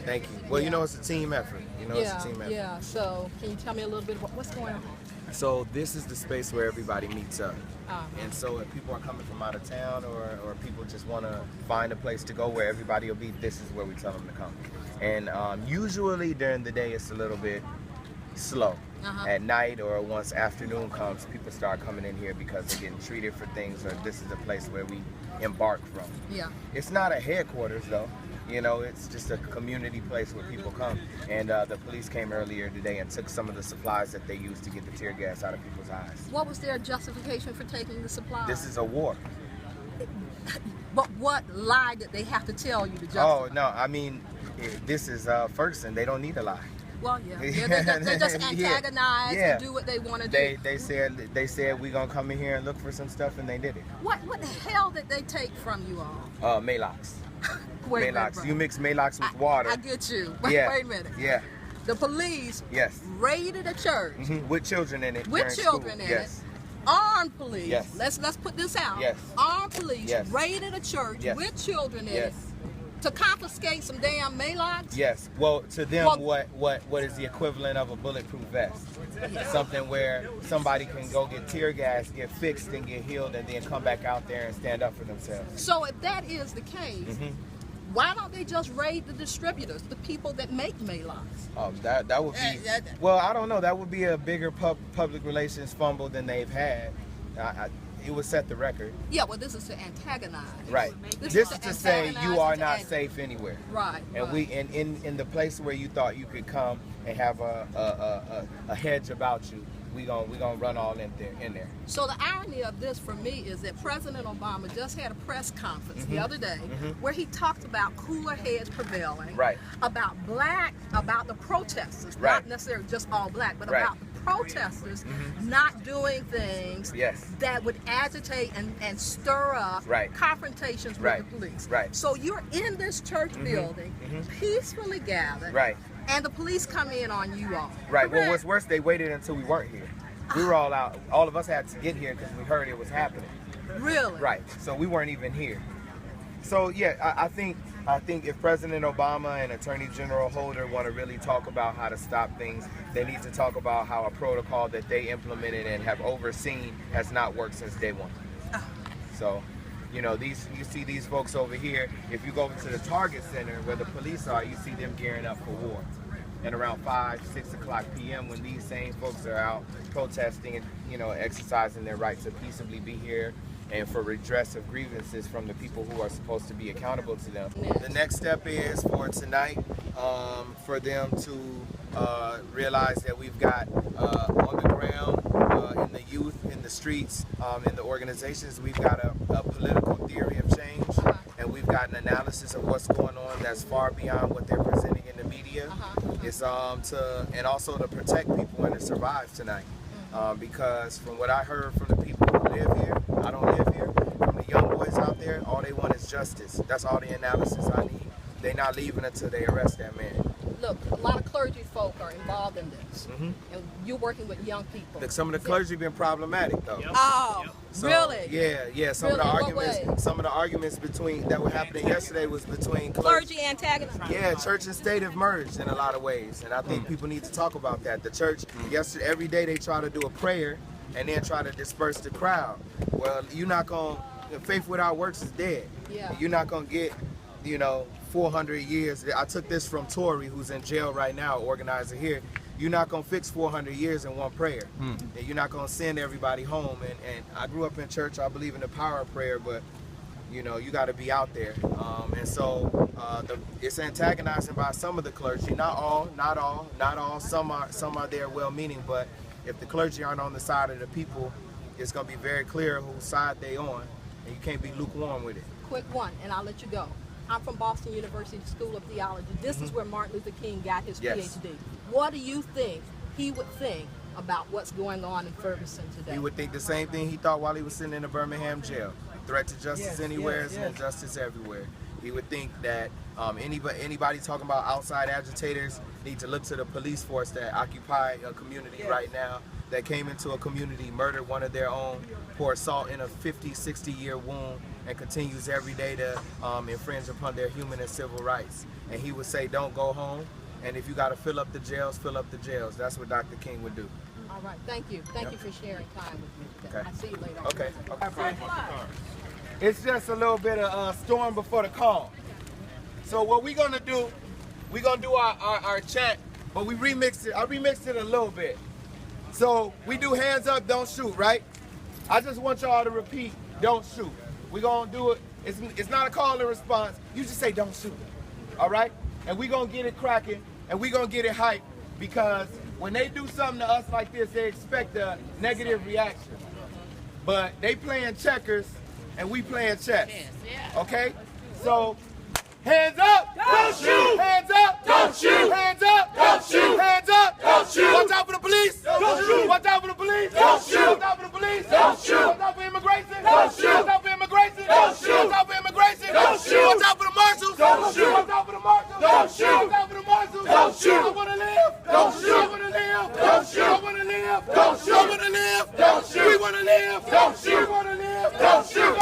Thank you. Well, you know, it's a team effort. It's a team effort. Yeah. So, can you tell me a little bit about what's going on? So this is the space where everybody meets up. And so if people are coming from out of town or people just want to find a place to go where everybody will be, this is where we tell them to come. And usually during the day it's a little bit slow. At night or once afternoon comes, people start coming in here because they're getting treated for things, or this is the place where we embark from. Yeah. It's not a headquarters though. It's just a community place where people come. And the police came earlier today and took some of the supplies that they used to get the tear gas out of people's eyes. What was their justification for taking the supplies? This is a war. But what lie did they have to tell you to justify? Oh, no, I mean, this is Ferguson. They don't need a lie. Well, yeah. They just antagonize and do what they want to do. They said we're going to come in here and look for some stuff, and they did it. What the hell did they take from you all? Maalox. Wait, Maalox. You mix Maalox with water. I get you. Wait a minute. Yeah. The police raided a church. With children in it. With children in it. Armed police. Yes. Let's put this out. Yes. Armed police raided a church with children in it to confiscate some damn Maalox. Yes. Well, to them, what is the equivalent of a bulletproof vest? Something where somebody can go get tear gas, get fixed, and get healed, and then come back out there and stand up for themselves. So if that is the case, why don't they just raid the distributors, the people that make Maalox? Oh, that would be. Well, I don't know. That would be a bigger public relations fumble than they've had. It would set the record. Yeah, well, this is to antagonize. Right. This is to say you are not safe anywhere. Right. And we in the place where you thought you could come and have a hedge about you, we gonna run all in there. So the irony of this for me is that President Obama just had a press conference the other day where he talked about cooler heads prevailing, about the protesters, not necessarily just all black, but about the protesters not doing things that would agitate and stir up confrontations with the police. So you're in this church building, peacefully gathered, and the police come in on you all. Right. Well, what's worse, they waited until we weren't here. We were all out. All of us had to get here because we heard it was happening. Really? Right. So we weren't even here. So yeah, I think if President Obama and Attorney General Holder want to really talk about how to stop things, they need to talk about how a protocol that they implemented and have overseen has not worked since day one. So, you see these folks over here. If you go over to the Target Center where the police are, you see them gearing up for war. And around 5-6 o'clock p.m. when these same folks are out protesting and exercising their right to peaceably be here and for redress of grievances from the people who are supposed to be accountable to them. The next step is for tonight for them to realize that we've got on the ground, in the youth, in the streets, in the organizations, we've got a political theory of change, and we've got an analysis of what's going on that's far beyond what they're presenting in the media. It's and also to protect people and to survive tonight. Because from what I heard from the people who live here, I don't live here, from the young boys out there, all they want is justice. That's all the analysis I need. They're not leaving until they arrest that man. Look, a lot of clergy folk are involved in this, and you're working with young people. Look, some of the clergy been problematic though. Oh, so, really? Yeah. Some of the arguments that were happening yesterday was between clergy antagonists. Yeah, church and state have merged in a lot of ways, and I think people need to talk about that. The church yesterday, every day they try to do a prayer and then try to disperse the crowd. Well, you're not gonna. Faith without works is dead. Yeah. You're not gonna get 400 years. I took this from Tory, who's in jail right now, organizer here. You're not going to fix 400 years in one prayer. And you're not going to send everybody home. And I grew up in church. I believe in the power of prayer, but, you got to be out there. And so it's antagonizing by some of the clergy. Not all. Some are there well-meaning, but if the clergy aren't on the side of the people, it's going to be very clear whose side they on, and you can't be lukewarm with it. Quick one, and I'll let you go. I'm from Boston University School of Theology. This is where Martin Luther King got his PhD. What do you think he would think about what's going on in Ferguson today? He would think the same thing he thought while he was sitting in the Birmingham jail. Threat to justice anywhere is an injustice everywhere. He would think that anybody talking about outside agitators need to look to the police force that occupy a community right now, that came into a community, murdered one of their own, poured salt in a 50, 60-year wound, and continues every day to infringe upon their human and civil rights. And he would say, don't go home, and if you got to fill up the jails, fill up the jails. That's what Dr. King would do. All right, thank you. Thank you for sharing time with me today. Okay. I'll see you later on. Okay. It's just a little bit of storm before the calm. So what we're gonna do, we're gonna do our chant, but we remixed it. I remixed it a little bit. So we do hands up, don't shoot, right? I just want y'all to repeat, don't shoot. We're gonna do it. It's not a call and response. You just say don't shoot. All right? And we're gonna get it cracking and we're gonna get it hyped, because when they do something to us like this, they expect a negative reaction. But they playing checkers and we playing chess. Okay? So hands up, don't shoot! Hands up, don't shoot! Hands up, don't shoot! Hands up, don't shoot! Watch out for the police! Don't shoot! Watch out for the police! Don't shoot! Watch out for the police! Don't shoot! Watch out for immigration! Don't shoot! Watch out for immigration! Don't shoot! Watch out for immigration! Don't shoot! Watch out for the marshals! Don't shoot! Watch out for the marshals! Don't shoot! Watch out for the marshals! Don't shoot! I wanna live! Don't shoot! I wanna live! Don't shoot! I wanna live! Don't shoot! I wanna live! Don't shoot! We wanna live! Don't shoot! We wanna live! Don't shoot!